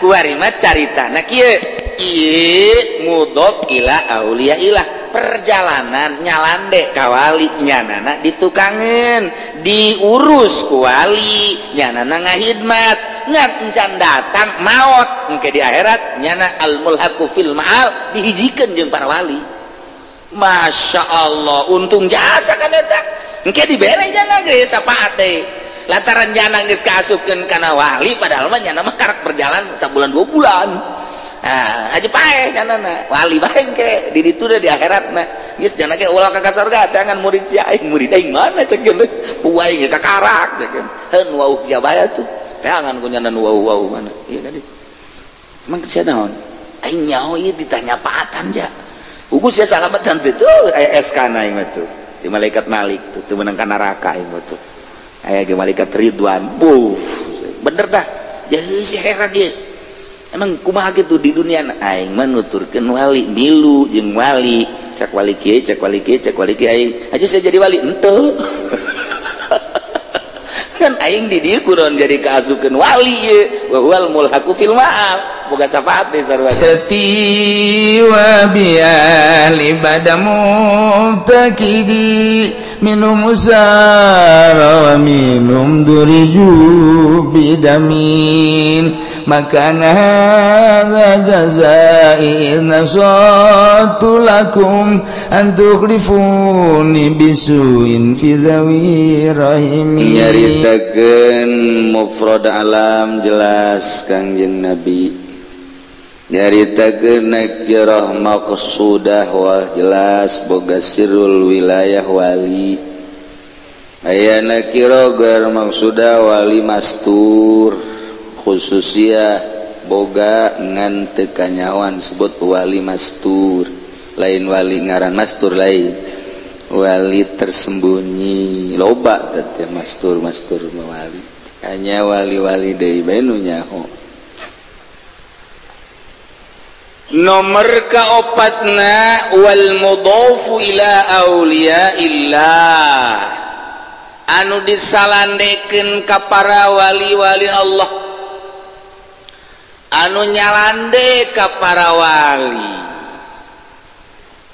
kuarima caritana kieu ieu mudhof ila auliya ilah perjalanan nyalande ka wali nyanana ditukangeun diurus ku wali nyanana ngahidmat ngan encan datang maot engke di akhirat nyana al mulhaqu fil ma'al dihijikeun jeung para wali. Masya Allah untung jasa kan eta engke dibere jana ge sapaat teh lantaran jana geus kaasupkeun kana wali padahal mah nyana mah karek berjalan sabulan 2 bulan. Aja paeh nyanana wali bae engke di ditu di akhiratna geus jana ge ulah ka surga tangan murid si aing murid aing mana cek geus uai ge kakarak cek heun wauh sia bae tuh tangan ku nyana wauh mana ieu tadi emang sia naon aing nyaho ieu ditanya paatan ja ugus sia salamatan teh tuh aya SK na ieu tuh di malaikat Malik tuh menang ka neraka ieu tuh aya ge malaikat Ridwan bener dah jadi si heran dia emang kumaha gitu di dunia aing mah nuturkeun wali milu jeung wali cek wali kieu cek wali kieu cek wali kieu aing aja saya jadi wali henteu kan aing di dieu kuron jadi kaasukeun wali ye wa huwal mulhaqu fil ma'al boga syafaat teh sarua tati wa bi ahli badamu takidi minum musara wa minum duriju bidamin makana hadza jazai nasatu lakum an tukhlifuni bisuin fi dhawi rahimi nyaritakeun mufrad alam jelas Kangjeng Nabi nyaritakeun nakirah maqsudah wah jelas boga sirrul wilayah wali aya nakirah gar maqsudah wali mastur khususnya boga ngan teu kanyawan sebut wali mastur lain wali ngaran mastur lain wali tersembunyi loba teh mastur wali hanya wali-wali deui bae nu nyaho. Nomor kaopatna wal mudhofu ila auliya illah anu disalandekeun ka para wali-wali Allah anu nyalande ka para wali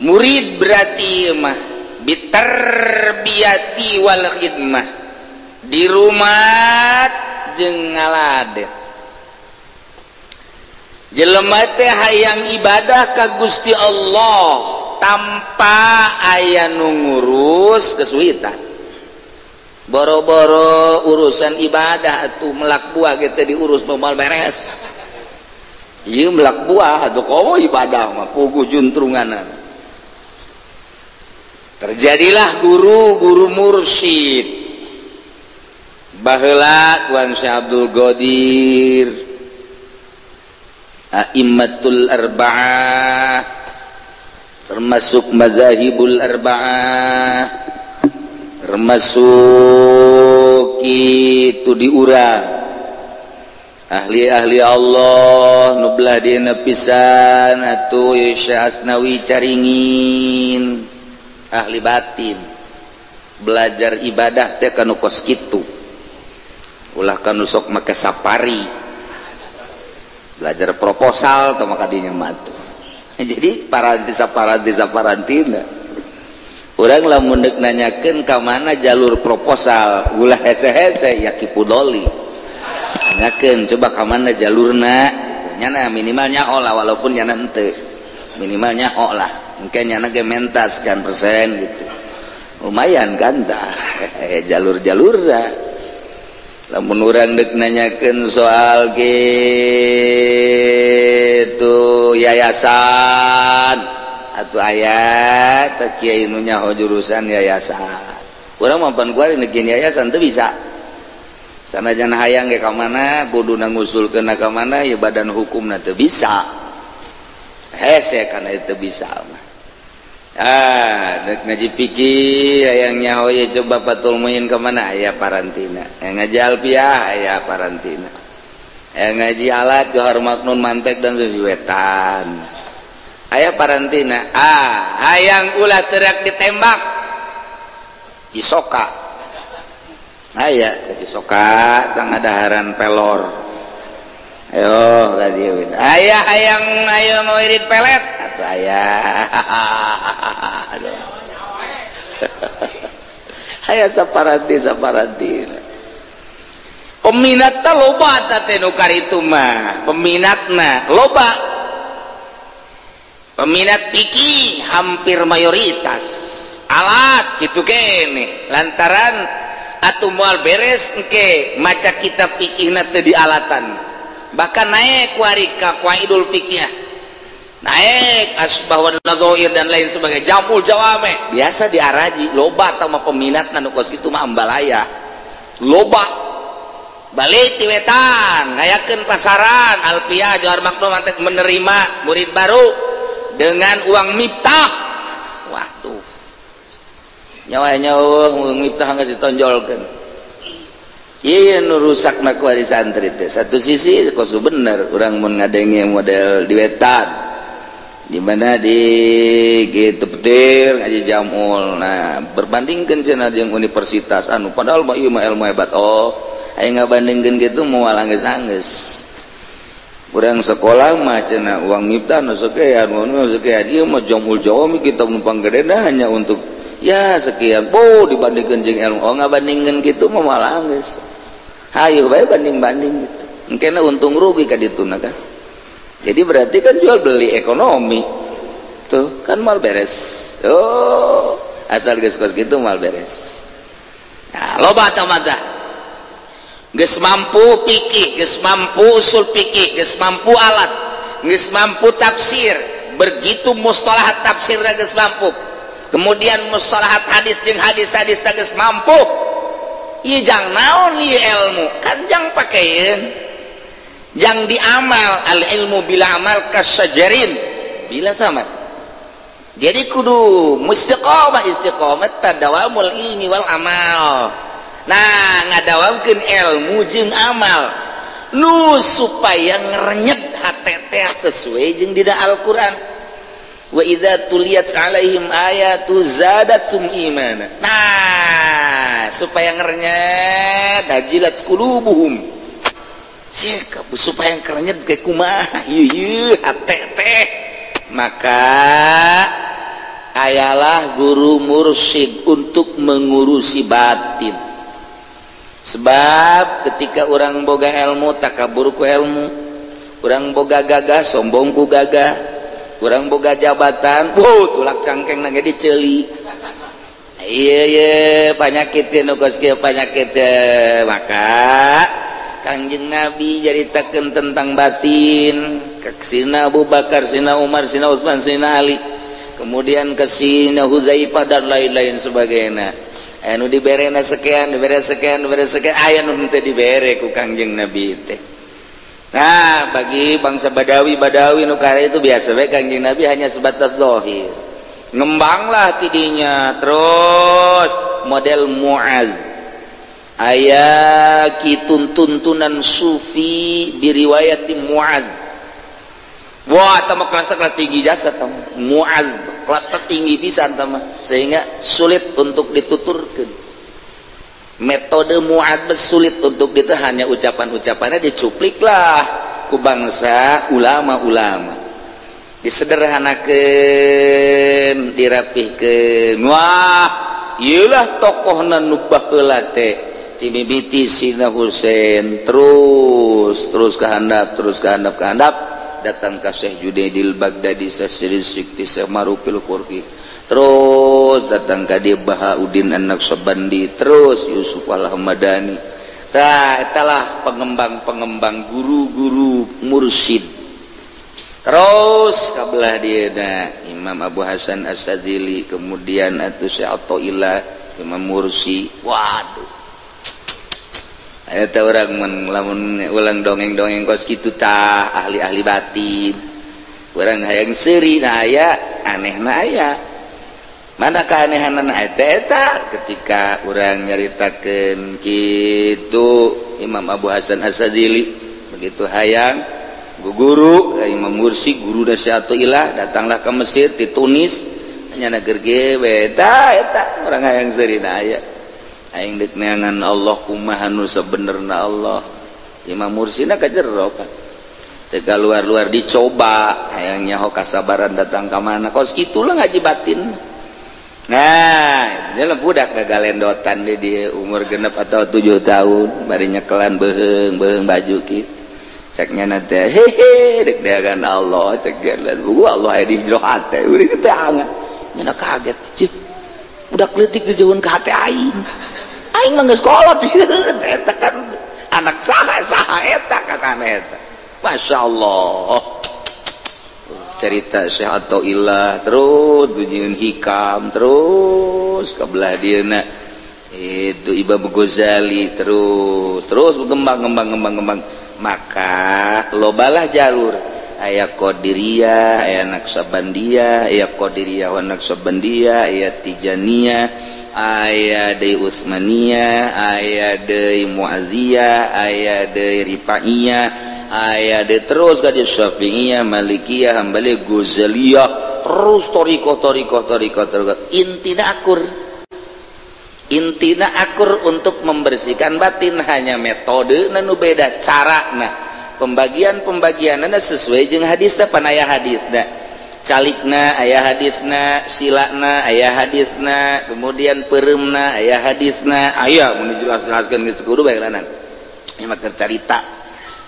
murid berarti mah bitarbiyati wal khidmah di rumah jeung ngaladen jelema teh hayang ibadah ka Gusti Allah tanpa aya nu ngurus kesulitan boro-boro urusan ibadah atuh melak buah kita diurus momal beres ieu melak buah atuh komo ibadah mah puguh juntrunganan terjadilah guru mursyid baheula Tuan Syekh Abdul Qadir a'immatul arba'ah termasuk mazahibul arba'ah termasuk itu diurang ahli-ahli Allah nu belah dina pisan atuh Syekh Asnawi caringin ahli batin belajar ibadah teh kanu kos kitu ulah kanu sok make sapari belajar proposal atau maka dinya matu jadi parantina urang lamun deuk nanyakeun ka mana jalur proposal ulah hese-hese ya kipudoli nanyakeun coba ka mana jalurna nyana minimal nyaho lah walaupun nyana henteu minimal nyaho lah engke nyana ge menta sekian persen gitu lumayan kan tah jalur-jalurna lamun urang deuk nanyakeun soal kitu yayasan atuh aya teh kiai nu nyaho jurusan yayasan urang mah pan kuari neugieun yayasan teu bisa sanajan hayang ge ka mana kuduna ngusulkeun ka mana ya badan hukumna teu bisa hese kana teu bisa mah dek ngaji pikir yang nyaho ya coba patul muin kemana aya parantina yang ngaji alfiah aya parantina yang ngaji alat johar maknun mantek dan sejuetan aya parantina hayang ulah terak ditembak Cisoka aya ke Cisoka tang adaharan pelor Ayo tadi ayah hayang ayo mau irit pelet atuh ayah. Aduh. Aya saparanti. Peminatna loba teh nu karitu mah. Peminatna loba. Peminat pikih hampir mayoritas. Alat kitu kene. Lantaran atuh moal beres engke maca kitab pikihna teu dialatan. Bahkan naik warika qaidul fikih, naik asbah wa nadhair dan lain sebagainya, jamul jawame biasa diaraji loba tah mah peminatna nu kos kitu mah ambalaya loba. Balik ti wetan ngayakeun pasaran alfiah Johar Maknum mantek menerima murid baru dengan uang miftah. Waduh nyawa uang miftah geus ditonjolkeun. Iya nu rusak nak wari santri teh. Satu sisi kosu bener orang mun ngadenge model di wetan. Di mana di gitu petir ngaji jamul. Nah, berbandingkeun cenah jeung universitas anu padahal mah ieu mah ilmu hebat. Oh, aya ngabandingkeun kitu moal anggeus-anggeus. Urang sekolah mah cenah uang miftah nu sakean, nu sakean. Ieu mah jamul Jawa mi kitab numpang gedena hanya untuk ya sekian. Oh, dibandingkeun jeung ilmu. Oh, ngabandingkeun kitu mah moal anggeus. Hayu bae banding-banding gitu. Engkena untung rugi ka dituna kan. Jadi berarti kan jual beli ekonomi. Tuh, kan mal beres. Oh, asal geus kos gitu mal beres. Nah, loba tah mata. Geus mampu fikih, geus mampu usul fikih, geus mampu alat, geus mampu tafsir. Begitu mustalahat tafsirna geus mampu. Kemudian mustalahat hadis jeung hadis-hadis geus mampu. Iya jang naon ieu ilmu kan jang pakeun jang diamal al ilmu bila amal kasajarin bila sama. Jadi kudu istiqomah tadawamul ilmi wal amal. Nah ngadawamkeun ilmu jeung amal nu supaya ngerenyet hate teh sesuai jeung dina Al-Qur'an. Wa idza tuliyat alaihim ayatu zadatsum imana. Nah, supaya ngernyet hajilat qulubuhum. Sikap supaya ngernyet ge kumaha ieu hate teh. Maka ayalah guru mursyid untuk mengurusi batin. Sebab ketika orang boga ilmu takabur ku ilmu, orang boga gagah sombong ku gagah. Kurang boga jabatan, tulak cangkeng nage diceuli. Iya penyakit nu kos kieu penyakit. Maka Kangjeng Nabi jaritakeun tentang batin, sina Abu Bakar, sina Umar, sina Utsman, sina Ali. Kemudian ke sina Huzaifah dan lain-lain sebagainya. Anu diberena sekian, dibere sekian, aya nu teu dibere ku Kangjeng Nabi teh. Nah, bagi bangsa Badawi nu kara itu biasa bae Kanjeng Nabi hanya sebatas zahir. Ngembanglah tidinya terus model Mu'adz. Aya kitun tuntunan sufi biriwayati Mu'adz. Wah, tama kelas tinggi jasa tama. Mu'adz, kelas tertinggi pisan tama sehingga sulit untuk dituturkeun. Metode Mu'adz sulit untuk kita hanya ucapan-ucapannya dicupliklah ku bangsa ulama-ulama disederhanakeun dirapihkeun. Wah ieulah tokohna nu baheula teh ti mimiti Sina Husein terus ke handap datang ka Syekh Junaidil Baghdadi Syekh Sikti Syekh Marufil Qurhi terus datang ka dia Bahauddin An-Naqsabandi terus Yusuf Al-Hamadani. Tah etalah pengembang guru-guru mursyid. Terus kabelah dia Imam Abu Hasan As-Sadzili, kemudian atuh Syekh Athaillah Imam Mursi. Waduh. Eta urang lamun ulang dongeng-dongeng kos kitu tah ahli-ahli batin. Urang hayang seuri na aya, anehna aya. Mana keanehanan eta ketika orang nyaritakeun kitu Imam Abu Hasan As-Sadzili begitu hayang guru Imam Mursi guru Syaikhullah datanglah ke Mesir di Tunis nya nager ge eta orang hayang seurina aya aing deuk neangan Allah kumaha nu sabenerna Allah. Imam Mursi na ka jero kan tega luar-luar dicoba hayangnya ho kasabaran datang ke mana kos gitulah ngaji batin. Nah, dia budak gagalendotan di umur genep atau 7 tahun bari nyekelan beheung baju kieu. Ceknya nanti hehe dek dagan Allah cek gua Allah di jero hate urang teh angan nya kaget cih budak leutik dijeueun ka hate aing mah geus kolot eta kan anak saha eta kakana eta masyaallah cerita Syekh Athaillah terus bunyiin hikam terus kabelah dieuna itu Imam Ghazali terus berkembang maka lobalah jalur aya Qadiriyah aya Naqsabandiyah aya Qadiriyah wa Naqsabandiyah aya Tijaniyah aya deui Utsmaniyah aya deui Mu'adziyah aya deui Rifaiyah aya deui terus ka Syafi'iyah Malikiyah Hambali Ghazaliyah terus toriko intina akur untuk membersihkan batin hanya metode nanu beda cara pembagian sesuai jeung hadisna panaya hadisna calikna aya hadisna silana aya hadisna kemudian pereumna aya hadisna aya mun jelas-jelaskeun geus kudu bae lanan ieu mah carita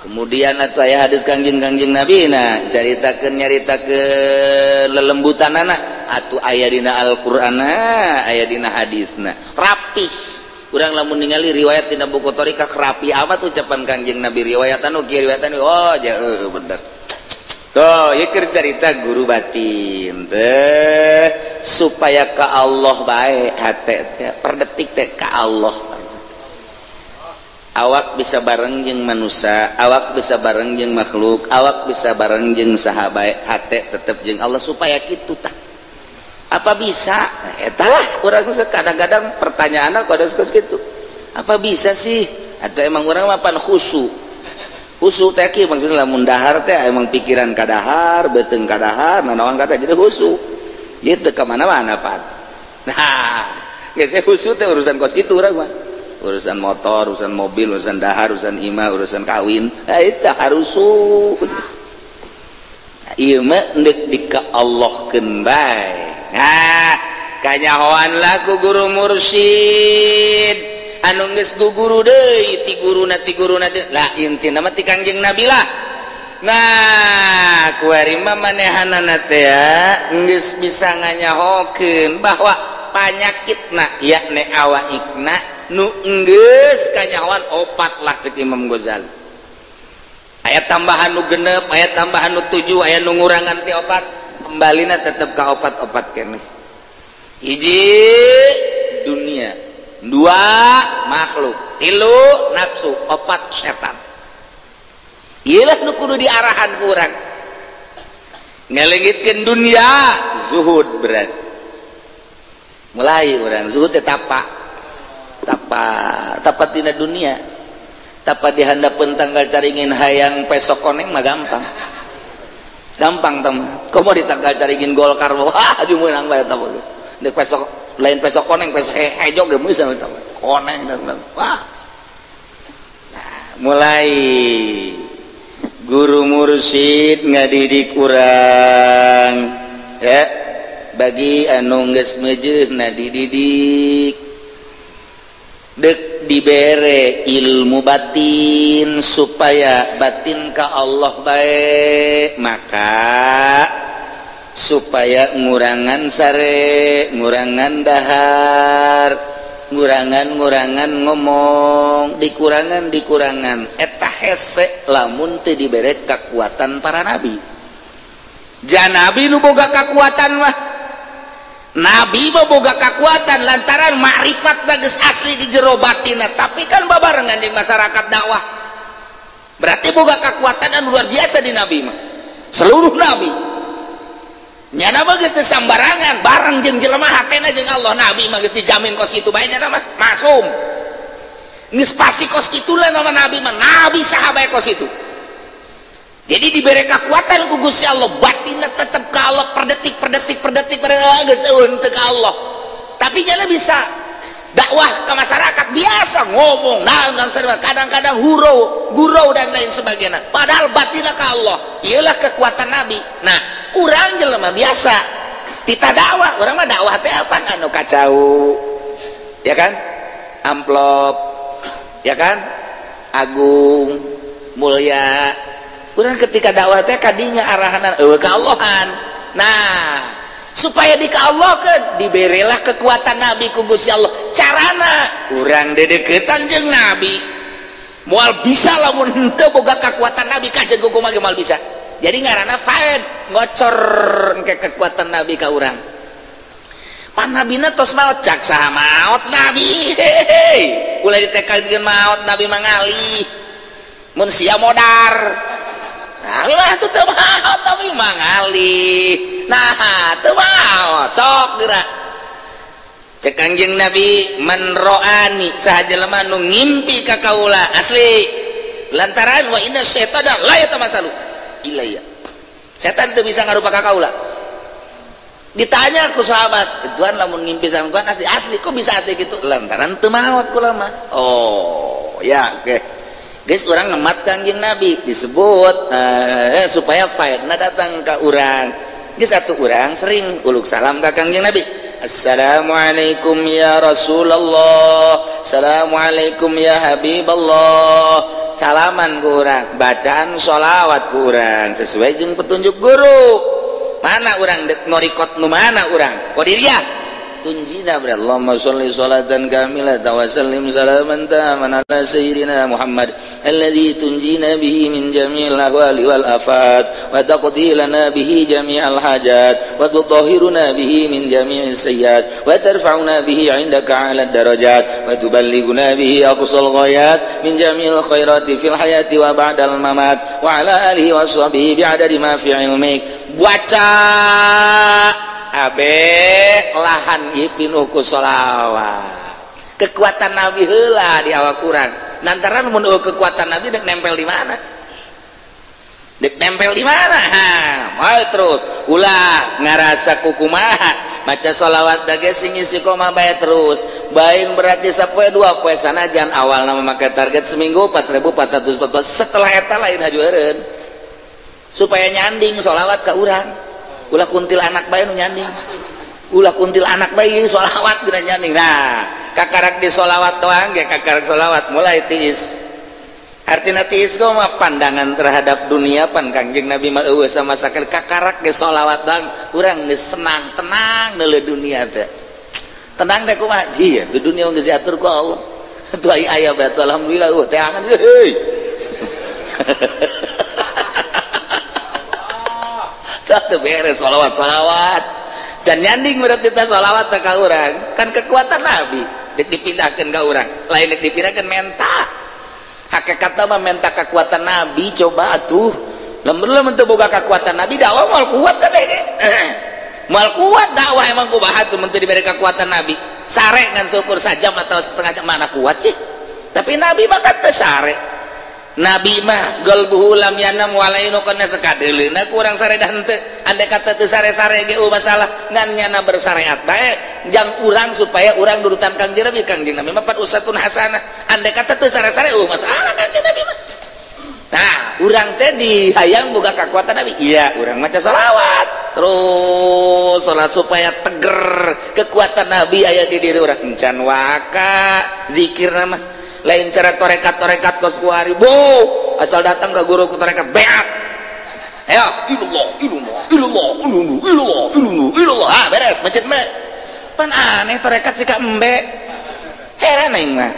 kemudian atuh aya hadis kangjeng Nabi nyaritakeun lelembutanana atuh aya dina Al-Qur'an aya dina hadisna rapih urang lamun ningali riwayat dina buku thariqah rapi amat ucapan kangjeng Nabi riwayatan kieu riwayatan oh bener tuh ieu keur carita guru batin teh supaya ka Allah bae hate teh per detik teh ka Allah awak bisa bareng jeung manusia awak bisa bareng jeung makhluk awak bisa bareng jeung sahabat hate tetep jeung Allah supaya kitu tah apa bisa eta lah urang kadang-kadang pertanyaanna kodos kitu apa bisa sih atau emang urang mah pan khusyuk teh kieu maksudna lamun dahar teh emang pikiran kadahar beuteung kadahar nanaon kata jadi khusyuk ieu teh ka mana-mana pan nah geus khusyuk teh urusan kos kitu urang mah urusan motor, urusan mobil, urusan dahar, urusan imah, urusan kawin itu harus ieu mah neuk dika Allah keun bae nah kanyahoan lah ku guru mursyid anu geus guguru deui ti guruna lah intina mah ti kangjeng Nabi lah nah kuari mah manehanana teh geus bisa nganyahokeun bahwa panyakitna yakni awaikna nu enggeus kanyahoan opat lah cek Imam Ghazali aya tambahan nu genep aya tambahan nu 7 aya nu ngurangan ti opat kembalina tetep ka opat-opat keneh hiji dunia 2 makhluk 3 nafsu 4 setan ieu lah nu kudu diarahan ku urang ngalengitkeun dunia zuhud berat mulai urang zuhud teh tapa tina dunia tapa dihandapeun tanggal caringin hayang pesok koneng mah gampang teman komo di tanggal caringin Golkar wah aju meunang bae eta bagus deuk pesok lain pesok koneng pesok hejo ge meus eta koneng dan wah nah mulai guru mursyid ngadidik urang ya bagi anu geus meujeuhna dididik dek dibere ilmu batin supaya batin ka Allah baik maka supaya ngurangan sare ngurangan dahar ngurangan ngomong dikurangan eta hese lamun teu dibere kekuatan para nabi jan nabi nu boga kekuatan mah Nabi boga kekuatan lantaran makrifat geus asli di jero batinna tapi kan babarengan jeung masyarakat dakwah berarti boga kekuatan anu luar biasa di Nabi mah seluruh Nabi nya mah geus teu sambarangan bareng jeung jelema hatena jeung Allah Nabi mah geus dijamin kos kitu bae nya mah masum geus pasti kos kitu lah nama Nabi mah Nabi sahabat kos itu jadi diberi kekuatan ku Gusti Allah batinna tetap ke Allah per detik geus eueun teu ka Allah tapi nyana bisa dakwah ke masyarakat biasa ngomong dan kadang-kadang gurau dan lain sebagainya, padahal batinnya ke Allah. Iyalah kekuatan Nabi. Nah, urang jelema biasa tita dakwah, urang mah dakwah teh apa anu kacau, ya kan, amplop, ya kan, agung mulia. Urang ketika dakwah teh kadinya arahanan ke Allahan. Nah, supaya di Allah ke diberilah kekuatan Nabi ku Gusti Allah. Carana urang dedeketan jeung Nabi moal bisa lamun henteu boga kekuatan Nabi kajen kumaha ge moal bisa. Jadi ngaranna faed ngocor ke kekuatan Nabi ka urang. Pan nabina tos maot cak saha maot Nabi. Ulah ditekalikeun maot Nabi mangalih. Mun sia modar. Nabi mah teu maot Nabi mangalih. Nah, teu maot sok geura. Cek Kangjeng Nabi menroani saha jelema nu ngimpi ka kaula asli. Lantaran wa inna syaitana la yatamasalu ilayya. Setan teu bisa ngarupa ka kaula. Ditanya ku sahabat, "Tuan lamun ngimpi sareng Tuan asli kok bisa asli gitu?" Lantaran teu maot kula mah. Oh, ya oke. Guys, orang ngemat Kangjeng Nabi disebut supaya faedna datang ke urang. Di satu orang sering uluk salam ke Kangjeng Nabi. Assalamualaikum ya Rasulullah, Assalamualaikum ya Habiballah. Salaman ke urang, bacaan sholawat ke urang sesuai jeung petunjuk guru. Mana urang dek norikot nu mana urang? Qadiriyah. Tunjina ber Allahumma sholli sholatan kamilatan wa sallim salaman taman ala sayyidina Muhammad alladzi tunjina bihi min jami'il ahwali wal afat wa taqdi lana bihi jami'al hajat wa tutahhiruna bihi min jami'is sayyiat wa tarfa'una bihi 'indaka 'ala darajat wa tuballighuna bihi aqsal ghayat min jami'il khairati fil hayati wa ba'dal mamat wa 'ala alihi wa sahbihi bi'adadi ma fi 'ilmik. Baca abe lahan ipinuh ku sholawat kekuatan Nabi heula di awak kurang lantaran mun kekuatan Nabi dek nempel di mana terus ulah ngarasa kukumaha baca sholawat dage sing isi koma bae terus bain berarti sapoe 2 poe sanajan awal nama make target seminggu 4.414 setelah eta lain hajueureun supaya nyanding sholawat ka urang. Ulah kuntil anak bayi nu nyanding, ulah kuntil anak bayi sholawat dina nyanding. Nah, kakarak di sholawat doang ge kakarak sholawat mulai tiis. Artina tiis kau mah pandangan terhadap dunia pan Kangjeng Nabi mah eueuh sama sakit kakarak ge sholawat doang urang geus senang tenang deuleu dunia teh. Tenang teh kumaha? Ji ya, dunia geus diatur ku Allah. Tu aya bae alhamdulillah teh angan heuy. Satu beres sholawat dan nyanding berarti kita sholawat ke urang kan kekuatan Nabi dek dipindahkan ke urang lain dek dipindahkan menta hakikatnya mah menta kekuatan Nabi coba atuh lamun teu boga kekuatan Nabi dakwah moal kuat kan moal kuat dakwah emang kumaha tuh mun teu diberi kekuatan Nabi sare ngan syukur sajam atau setengah jam mana kuat sih tapi Nabi mah kan teu sare Nabi mah galbuhu lam yanam walainu kana sakadeulina kurang saredah henteu andai kata teu sare-sare ge masalah ngan nyana bersyariat bae jang urang supaya urang nurutan Kangjeng Nabi mah pan usatun hasanah andai kata teu sare-sare masalah Kangjeng Nabi mah. Nah urang teh dihayang boga kekuatan Nabi iya urang maca sholawat terus salat supaya teger kekuatan Nabi aya di diri urang encan waka zikir mah lain cara torekat kos kuari bo asal datang ke guru ku torekat beat ayo ilallah beres masjid mah pan aneh torekat sih ka embe heran aing mah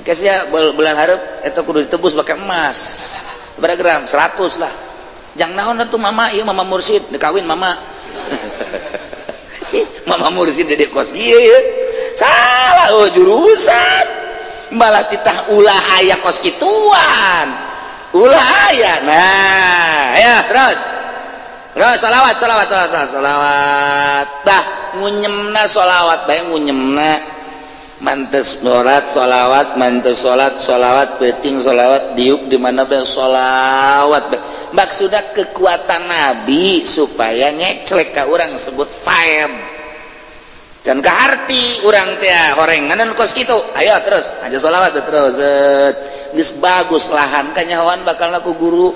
kesnya bulan hareup eta kudu ditebus pakai emas berapa gram 100 lah jang naon atuh mama ieu mama mursyid dikawin mama mama mursyid di kos kieu salah jurusan malah titah ulah aya kos kituan ulah aya nah ya terus sholawat tah ngunyemna sholawat bae ngunyemna mantes sholawat mantes sholawat penting sholawat diuk di mana bae sholawat maksudna kekuatan Nabi supaya ngeclek ka urang sebut faed dan keharti orang teh horenganan kos gitu ayo terus aja sholawat terus geus bagus lahan kanyahoan bakal laku guru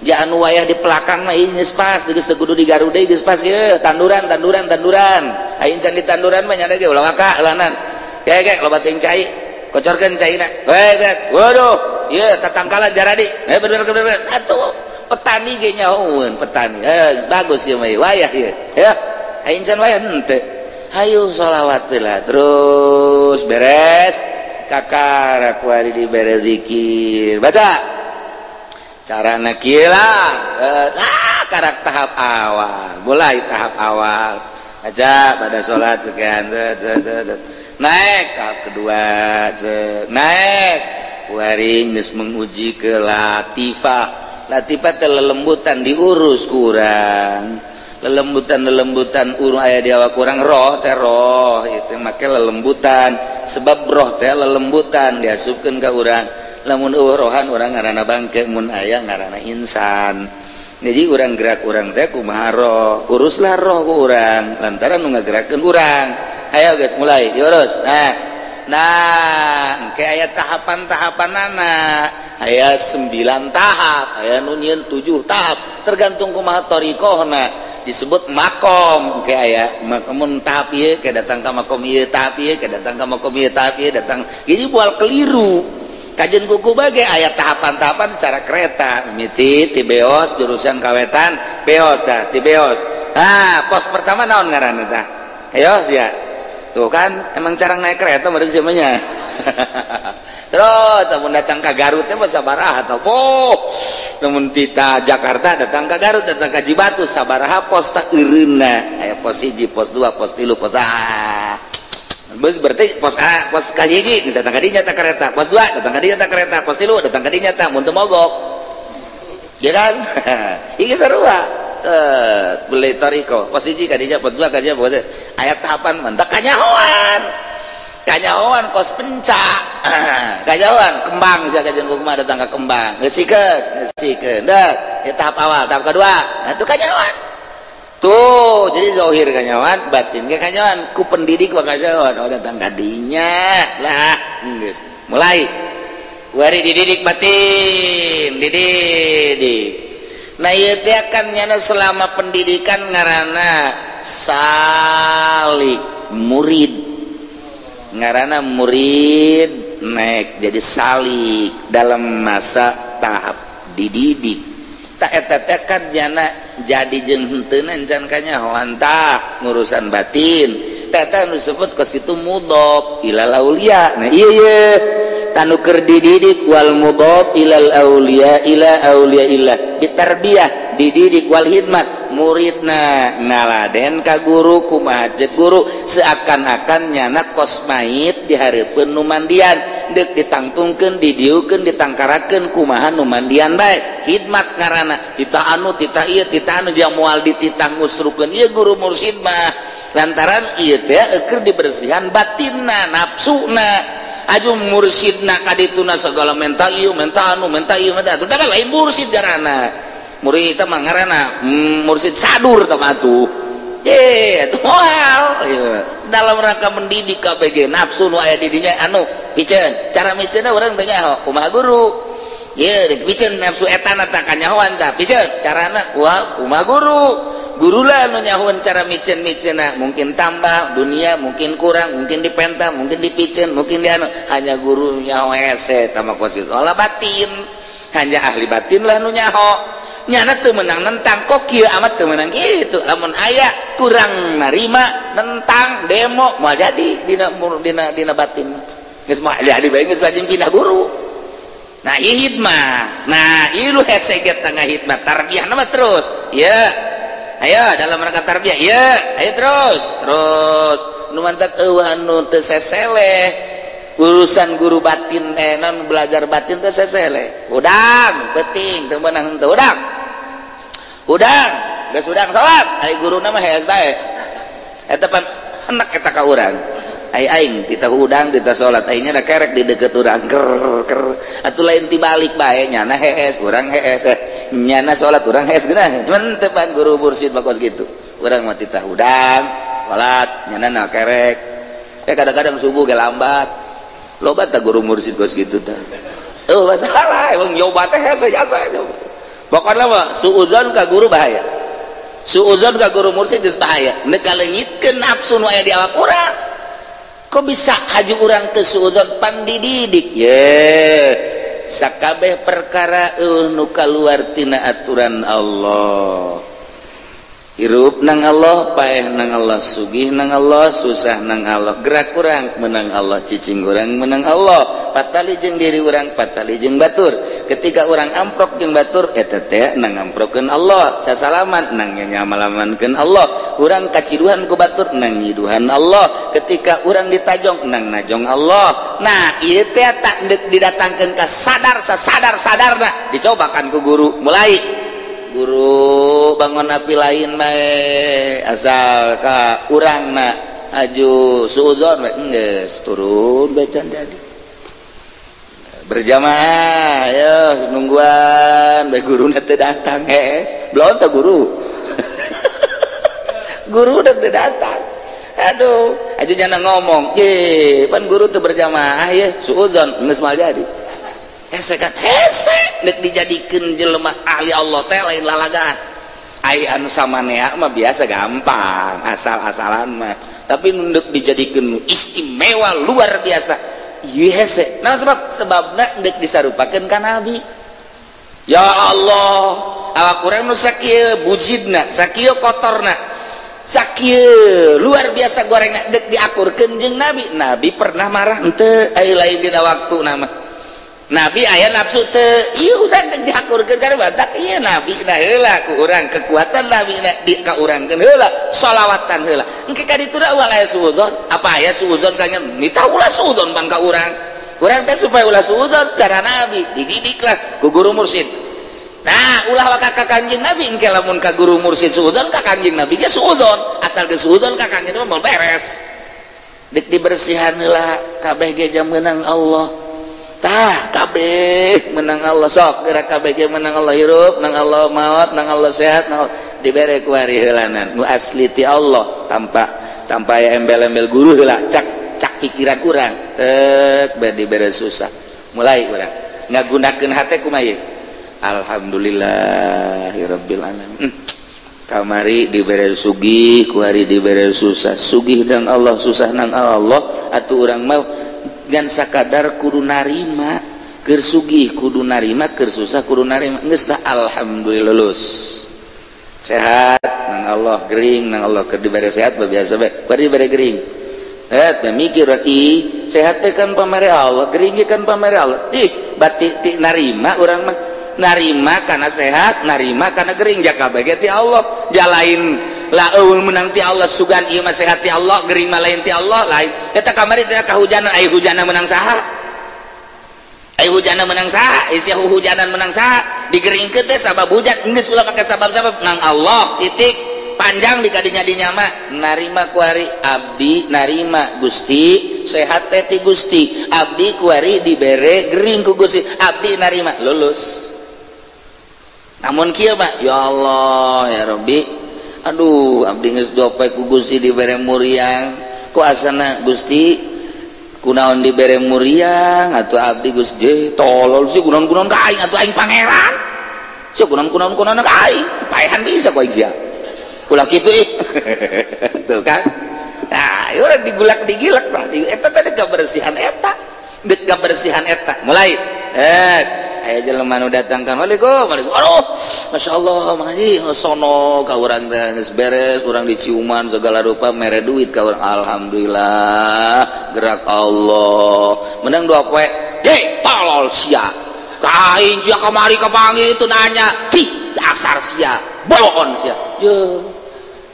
jangan wayah di pelakang mah ini pas geus teu kudu di Garuda geus pas ye tanduran aing can di tanduran mah nya ge ulah waka lahanan ge loba teuing cai kocorkeun caina waduh ieu tatangkalan jaradi bener atuh petani ge nyahoeun petani geus bagus ieu mah wayah ieu ya aing can wayah henteu hayu sholawat lah terus beres kakak rakuari di beres zikir baca carana kieu lah karak tahap awal mulai tahap awal aja pada sholat sekian naik tahap kedua naik kuaring geus menguji ke latifah teh lelembutan diurus kurang lelembutan urung aya di awak kurang roh itu make lelembutan sebab roh teh lelembutan diasupkeun ka urang lamun rohan urang ngaranna bangke mun aya ngaranna insan jadi urang gerak urang teh kumaha roh uruslah roh ku urang lantaran nu ngagerakeun urang ayo guys mulai diurus nah engke aya tahapan-tahapanana aya 9 tahap aya nu nyieun 7 tahap tergantung kumaha thariqahna disebut makom kayak makom tahap ieu ke datang ka makom ieu tahap ieu ke datang ka makom ieu tahap ieu datang jadi bual keliru kajian kuku bage aya tahapan-tahapan cara kereta mimiti ti beos jurusan kawetan beos dah ti beos pos pertama naon ngaranna tah beos ya tuh kan emang cara naik kereta meureun semuanya terus namun datang ke Garut teh sabaraha atau namun tita Jakarta datang ke Garut datang ke Jibatu sabaraha pos tak eureunna aya pos 1 pos 2 pos 3 pos berarti pos A pos kahiji datang ka dinya ta kereta pos 2 datang ka dinya ta kereta pos 3 datang ka dinya ta mun teu mogok ya kan ieu sarua beli thariqah pos 1 ka dinya pos 2 ka dinya pos aya tahapan mentak kanyahoan kos pencak kanyahoan kembang sia kajian kumaha datang ke kembang ngesikeun dah tahap awal tahap kedua itu kanyahoan tuh jadi zahir kanyahoan batin ge kanyahoan ku pendidik wa kanyahoan datang ka dinya lah geus mulai wari dididik batin dididik nah ieu teh kan nyana selama pendidikan ngaranna salik murid ngaranna murid naik jadi salik dalam masa tahap dididik tak eta teh kan jana jadi jeung henteuna encan kanyahoan tah ngurusan batin teh nu disebut ke situ mudhof ilal aulia nah ieu tanu keur dididik wal mudhof ilal aulia ila aulia illah bitarbiyah dididik wal hidmat muridna ngaladen ka guru kumaha jeung guru seakan-akan nyana kosmait dihareupeun nu mandian deuk ditangtungkeun didieukeun ditangkarakeun kumaha nu mandian bae hidmat ngaranna tita anu tita ieu tita anu jeung moal dititang ngusrukeun ieu guru mursyid mah lantaran ieu teh keur dibersihan batinna nafsuna aju mursyidna kadituna segala menta ieu menta anu menta ieu menta tetapi lain mursyid jarana murid itu mangarana mursyid sadur tamatu itu moal dalam rangka mendidik KPG nafsu nu aya di dinya anu piceun cara miceunna urang teh nyaho kumaha guru ieu piceun nafsu etana tah kanyahoan tah piceun carana kumaha guru lah nu nyahoeun cara miceun-miceunna mungkin tambah dunia mungkin kurang mungkin dipenta mungkin dipiceun mungkin di anu hanya guru nyaho hese tama kosit olah batin hanya ahli batin lah nu nyaho nyana teu menang nentang kok kieu amat teu menang gitu lamun aya kurang narima nentang demo moal jadi dina batin geus moal jadi bae geus lajeng pindah guru nah ieu hidmah nah ieu hese ge tengah hidmah tarbiyah nama terus ieu ayo dalam rangka tarbiyah ieu ayo terus nu mantap eueuh anu teu seseleh urusan guru batin non belajar batin teh sesele udang penting teu meunang teu udang geus udang salat ai guruna mah hees bae eta pan hendak eta ka urang ai aing tita udang tita salat aing nya kerek di deukeut urang ker atuh lain tibalik bae nyana hees urang hees nyana salat urang hees geunah cuman teu pan guru mursyid bakos kitu urang mah tita udang salat nyanana kerek kadang-kadang subuh ge lambat loba tah guru mursyid geus kitu tah masalah emang nyoba teh hese jasa nyoba pokona mah suudzon ka guru bahaya suudzon ka guru mursyid geus bahaya neuk kaleungitkeun nafsu nu aya di awak urang kok bisa haju urang teu suudzon pan dididik sakabeh perkara nu kaluar tina aturan Allah hirup nang Allah paeh nang Allah sugih nang Allah susah nang Allah gerak urang menang Allah cicing urang menang Allah patali jeung diri urang patali jeung batur ketika urang amprok jeung batur eta teh nang amprokkeun Allah sasalaman nang nyamalamankeun Allah urang kaciduhan ku batur nang nyiduhan Allah ketika urang ditajong nang najong Allah nah ieu teh tak didatangkeun ka sadar-sadarna dicobakan ku guru mulai guru bangun api lain bae asal ka urangna aju suudzon geus turun bacan jadi berjamaah ya nungguan bae guruna teu datang belum teh guru guru teu datang aduh aju nyana ngomong pan guru teu berjamaah ya suudzon geus mal jadi hese kan hese nek dijadikeun jelema ahli Allah teh lain lalagaan ai anu samanea mah biasa gampang asal-asalan mah tapi nek dijadikeun istimewa luar biasa ieu hese nah sebabna nek disarupakeun ka nabi ya Allah awak urang nu sakieu bujidna sakieu kotorna sakieu luar biasa gorengna dek diakurkeun jeung nabi pernah marah henteu ai lain dina waktu nama nabi aya nafsu teu ieu urang geus dihakurkeun kana batak ieu nabi na heula ku urang kekuatan nabi na di ka urangkeun heula shalawatan heula engke ka ditu ulah aya suudzon apa aya suudzon ka nyen mita ulah suudzon pan ka urang teh supaya ulah suudzon cara nabi dididiklah ku guru mursyid nah ulah waka ka kanjeng nabi engke lamun ka guru mursyid suudzon ka kanjeng nabi ge suudzon asal ge suudzon ka kanjeng mah beres dik dibersihan heula kabeh ge jam meunang Allah tah kabeh menang Allah sok gerak kabeh ge menang Allah hirup nang Allah maot nang Allah sehat nang dibere ku hari heulanan nu asli ti Allah tanpa aya embel-embel guru heula cak pikiran urang teuk dibere susah mulai urang ngagunakeun hate kumaha ieu alhamdulillahirabbil alamin kamari dibere sugih ku hari dibere susah sugih nang Allah susah nang Allah atuh urang mah gan sakadar kudu narima keur sugih kudu narima keur susah kudu narima geus tah alhamdulillah lulus sehat nang Allah gering nang Allah keur dibere sehat biasa bae bari dibere gering mikir sehat teh kan pamere Allah gering kan pamere Allah bati narima urang mah narima kana sehat narima kana gering jaka bae ti Allah jalain laeun menang ti Allah sugan ieu mah sehat ti Allah gering mah lain ti Allah lain eta kamari teh kahujanan aya hujanna menang saha aya hujanna menang saha isi hujanan menang saha digeringkeun teh sabab hujan geus ulah make sabab-sabab nang Allah titik panjang di kadinya dinya mah narima ku ari abdi narima Gusti sehat teh ti Gusti abdi ku ari dibere gering ku Gusti abdi narima lulus namun kieu mah ya Allah ya Rabbi aduh abdi geus dope ku Gusti dibere muriang ku asana Gusti kunaon dibere muriang atuh abdi Gusti tolol sih kunaon-kunaon ka aing atuh aing pangeran sih kunaon-kunaon ka aing paehan bisa ku aing sia ulah kitu tuh kan nah ieu urang digilak tah eta teh kebersihan eta deuk kebersihan eta mulai aya jelema nu datang ka Waalaikumsalam aduh masyaallah Mang Haji sono ka urang teh geus beres urang diciuman segala rupa mere duit ka urang alhamdulillah gerak Allah menang dua poe tolol sia kain sia kamari kapanggih itu nanya dasar sia bolon sia ye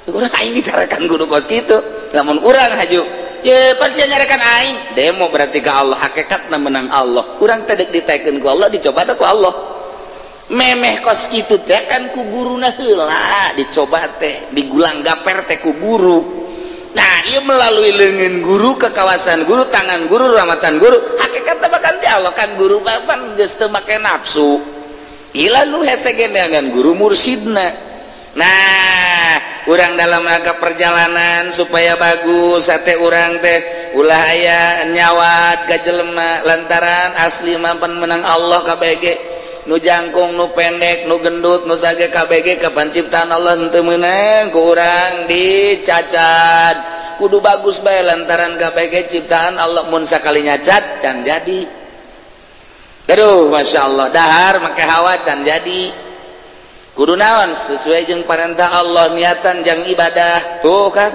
urang aing dicarakan guru kos kitu lamun urang haju pan sia nyarekan aing demo berarti ka Allah hakikatna menang Allah urang teh deuk ditaekeun ku Allah dicoba ku Allah memeh kos kitu teh kan ku guruna heula dicoba teh digulang gaper teh ku guru nah ieu melalui leungeun guru ke kawasan guru tangan guru rahmatan guru hakikatna bakan ti Allah kan guru bapan geus teu make nafsu ila nu hese geneangan guru mursyidna nah urang dalam rangka perjalanan supaya bagus sate urang teh ulah aya nyawat ka jelema lantaran asli mampan menang Allah KBG nu jangkung nu pendek nu gendut nu sage KBG ka panciptaan Allah henteu meunang ku urang dicacat kudu bagus bae lantaran KBG ciptaan Allah mun sakali nyacat can jadi. Aduh Masya Allah dahar make hawa can jadi kudu naon sesuai jeung perintah Allah niatan jang ibadah tuh kan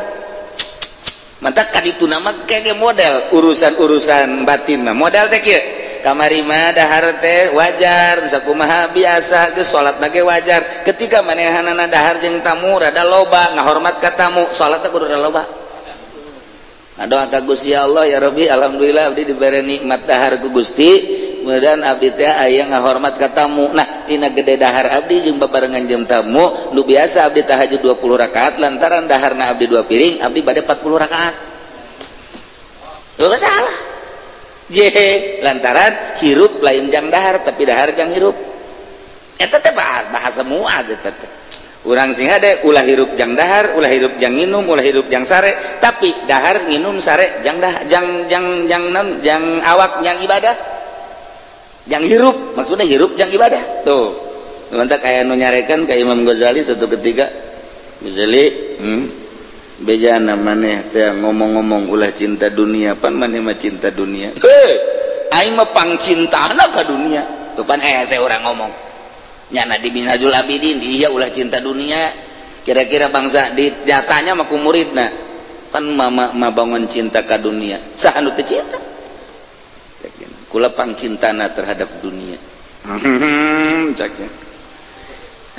mantak kaditu nama kayak model urusan batin mah model teh kieu kamari mah dahar teh wajar sakumaha biasa geus salatna ge wajar ketika manehanana dahar jeung tamu rada loba ngahormat ka tamu salatna kudu rada loba doa ka Gusti Allah ya Rabbi alhamdulillah abdi dibere nikmat dahar ku Gusti mudah-mudahan abdi teh aya ngahormat ka tamu. Nah tina gede dahar abdi jeung babarengan jeung tamu nu biasa abdi tahajud 20 rakaat lantaran daharna abdi 2 piring abdi bade 40 rakaat teu salah lantaran hirup lain jang dahar tapi dahar jang hirup eta teh bahasa muad eta teh urang sing hade ulah hirup jang dahar ulah hirup jang nginum ulah hirup jang sare tapi dahar nginum sare jang awak jang ibadah jang hirup maksudnya hirup jang ibadah tuh mantak kayak nu nyarekan ka Imam Ghazali satu ketika Ghazali beja namanya teh ngomong-ngomong ulah cinta dunia pan maneh mah cinta dunia aing mah pangcintana ka dunia tuh pan saya orang ngomong nyana di Minhajul Abidin iya ulah cinta dunia kira-kira bangsa di datanya mah ku muridna pan mama bangun cinta ka dunia saha nu teu cinta kula pangcintana terhadap dunia caknya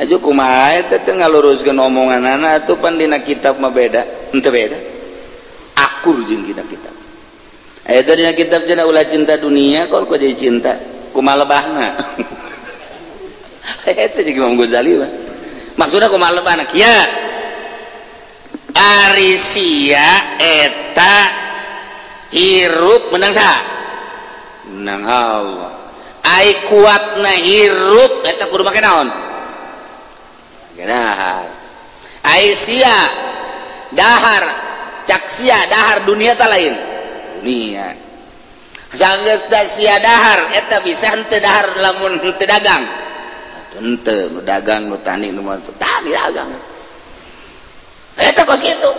aju kumaha eta teh ngaluruskeun omonganana atuh pan dina kitab mah beda henteu beda akur jeung dina kitab aya teh dina kitab cenah ulah cinta dunia kok jadi cinta kumaha lebahna ese jeung Imam Ghazali mah maksudna kumaha lebahna kieu ari sia eta hirup menang saha menang Allah ai kuatna hirup eta kudu make naon dahar ai sia dahar cak sia dahar dunia ta lain dunia sanggeus da sia dahar eta bisa henteu dahar lamun henteu dagang henteu nu dagang nu tani nu mah tani dagang eta kos kitu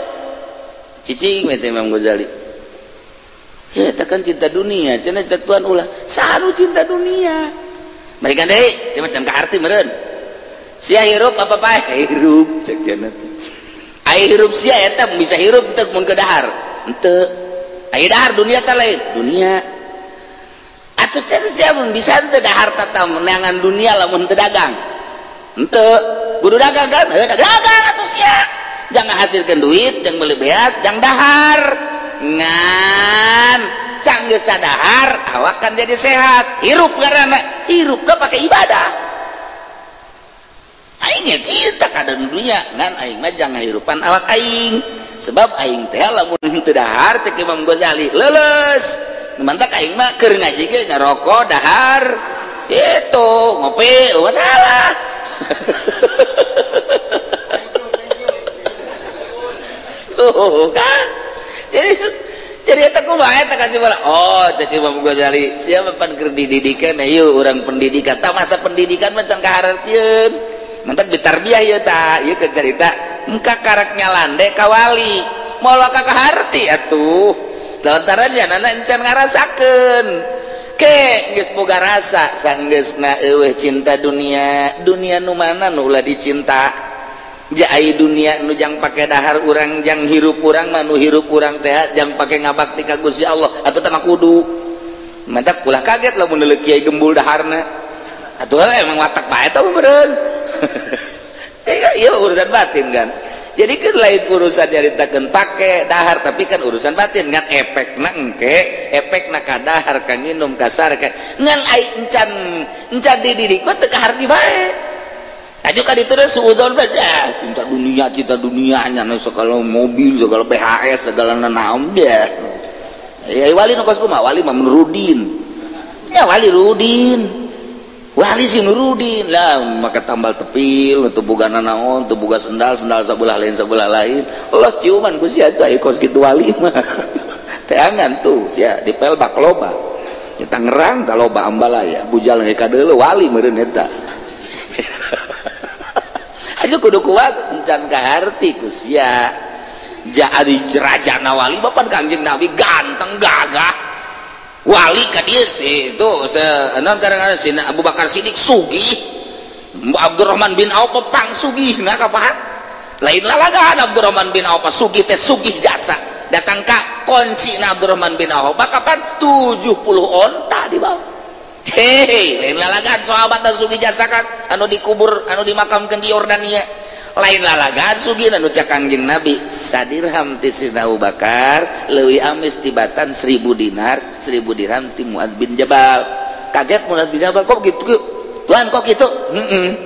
cicing mete Imam Ghazali ya kan cinta dunia cenah cek tuan ulah saru cinta dunia mereka deui sia macam ka arti meureun sia hirup apa pae hirup cek cenah ai hirup sia eta bisa hirup teu mun ke dahar henteu ai dahar dunia teh lain dunia atuh teh sia mun bisa teu dahar tata menangan dunia lamun teu dagang henteu kudu dagang kan dagang atuh sia jangan hasilkeun duit jangan meuli beas jangan dahar ngan sanggeus sadahar awak kan jadi sehat hirup karena hirup da pakai ibadah aing cinta ka dunia ngan aing mah jangan hirupan awak aing sebab aing teh lamun henteu dahar cek Imam Ghazali leuleus mantak aing mah keur ngaji ge ngarokok dahar itu ngopi masalah kan jadi eta kumaha eta kasih bola oh cek Imam Ghazali siapa pan keur dididikan ayo urang pendidikan ta masa pendidikan mah can kahartieun mantak ditarbiyah ieu ta ieu keur carita engka karek nyalande ka wali moal ka kaharti atuh lantaran janana encan ngarasakeun ke geus boga rasa sanggeusna eueuh cinta dunia nu mana nu ulah dicinta jai dunia nu jang pake dahar urang jang hirup urang manu hirup urang teh jang pake ngabakti ka Gusti Allah atuh teh mah kudu mantak ulah kaget lamun deuleu kiai gembul daharna atuh emang watak bae eta beureun iya urusan batin kan jadi kan lain urusan nyaritakeun pake dahar tapi kan urusan batin ngan efekna engke efekna ka dahar ka nginum ka sare ngan ai encan dididik mah teu kaharti bae aja kan itu udah suudon beda cinta dunia hanya segala mobil segala PHS segala naon dia ya wali nukos kumah wali mah menurudin ya wali rudin wali si Nurudin lah maka tambal tepil untuk boga nanaon untuk boga sendal sebelah lain los ciuman ku sia teh kos kitu wali mah teangan tuh sia dipel bak loba kita ngerang ka loba ambalaya bujal ge kadeuleu wali meureun eta aja kudu kuat encan kaharti ku sia jadi rajana wali bapan Kangjeng Nabi ganteng gagah wali ka dieu sih itu non kadang-kadang si Abu Bakar Siddiq sugih Abdurrahman bin Auf pang sugih nah kapahan lain lalagaan Abdurrahman bin Auf sugih teh sugih jasa datang ka kunci na Abdurrahman bin Auf kapan 70 onta di bawah hei lain lalagaan sahabat sugih jasa kan anu dikubur anu dimakamkeun di Yordania lain lalagaan sugih anu cak Kangjeng Nabi sadirham ti Sidina Abu Bakar leuwih amis tibatan 1000 dinar 1000 dirham ti Muad bin Jabal kaget Muad bin Jabal kok gitu Tuhan kok gitu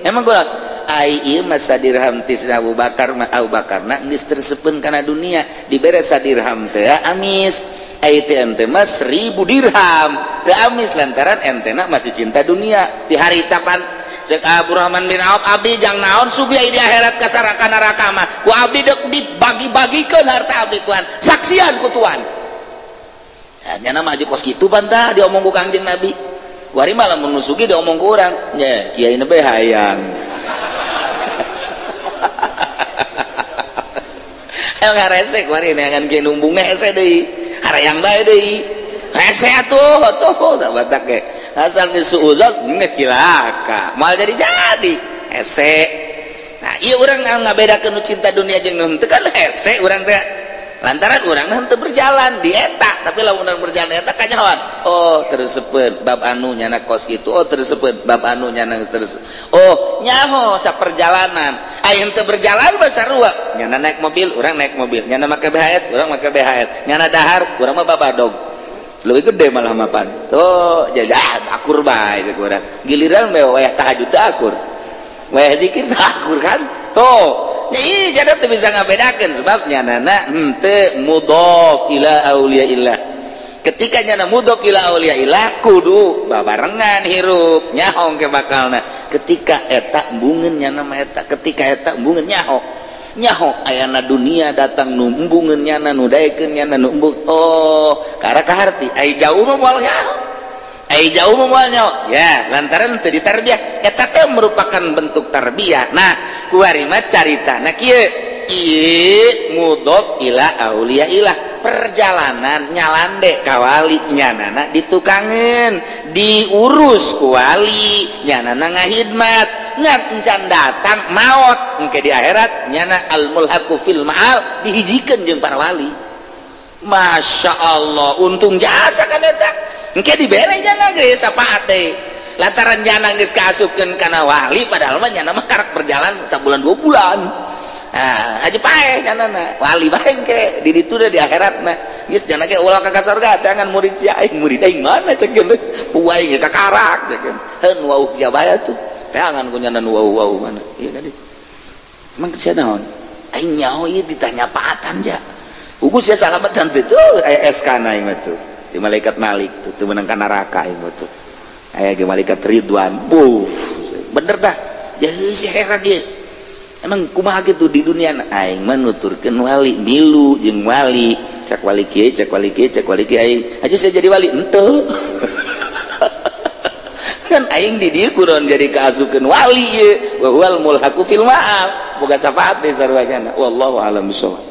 emang gua ai ieu mah sadirham ti Sidina Abu Bakar mah Abu Bakarna geus tersepeun kana dunia dibere sadirham teh amis ai teh ente mah 1000 dirham teu amis lantaran entena masih cinta dunia di haritapan Cek Abdurrahman bin Auf abdi jang naon sugih di akhirat kasaraka neraka mah ku abdi dek dibagi-bagikeun harta abdi Tuhan saksian ku Tuhan nya nama aja kos kitu bantah diomong ku Kangjeng Nabi wari malah mun sugih diomong ku urang nya kiai na bae hayang ayo ngaresek wari neangan kiai numbung hese deui harayang bae deui hese atuh tuh da batak ge asal disuuzon ngecilaka mal jadi hese nah iya orang ngabedakeun cinta dunia jeung nu henteu kan hese urang teh lantaran urang henteu berjalan di eta tapi lamun urang berjalan eta kanyahoan oh tersepeun bab anu nyana kos kitu oh tersepeun bab anu nyana terus oh nyaho saperjalanan aya henteu berjalan mah sarua nyana naik mobil urang naik mobil nyana make BHS urang make BHS nyana dahar urang mah babadog lebih gede malah mapan tuh jajan akur bae itu kurang giliran wayah tahajud akur wayah zikir akur kan tuh jadi jadi tuh bisa ngabedakan sebabnya nana henteu mudhof ila auliyaillah ketika nyana mudhof ila auliyaillah kudu babarengan hirup nyahong ke bakalna ketika eta embungeun nyana mah eta ketika eta embungeun nyaho ayana dunia datang numbungeun nyana nu daekeun nyana nu embung oh kara kaharti ai jauh mah moal nyaho ai jauh mah moal nyaho ya lantaran teu ditarbiyah eta teh merupakan bentuk tarbiyah nah kuari mah caritana kieu ieu mudhof ila auliyaillah perjalanan nyalande ka wali nyanana ditukangeun diurus ku wali nyanana ngahidmat ngan datang maut engke di akhirat nyana al mulhaqu fil ma'al dihijikeun jeung para wali Masya Allah untung jasa kan eta engke dibere nyana ge sapaat teh lantaran nyana geus kaasupkeun kana wali padahal mah nyana mah karek berjalan sabulan 2 bulan nah aja pae nyanana wali bae engke di ditu di akhirat mah geus nyana ge ulah ka surga tangan murid si aing murid aing mana cek geus puai ge kakarak cek heun wau sia bae tuh tangan ku nyana nu wau mana ieu tadi emang sia naon aing nyaho ieu ditanya paatan ja ugus ya salamatan teh tuh aya SK na ieu tuh di malaikat Malik tuh menang ka neraka ieu tuh aya ge malaikat Ridwan bener dah jadi si heran ieu emang kumaha gitu di dunia aing mah nuturkeun wali milu jeung wali cak wali kieu cak wali kieu cak wali kieu aing aja saya jadi wali henteu kan aing di dieu kudu jadi kaasukeun wali ieu wa huwal mulhaqu fil ma'al boga syafaat di sarwajana wallahu a'lam bishawab.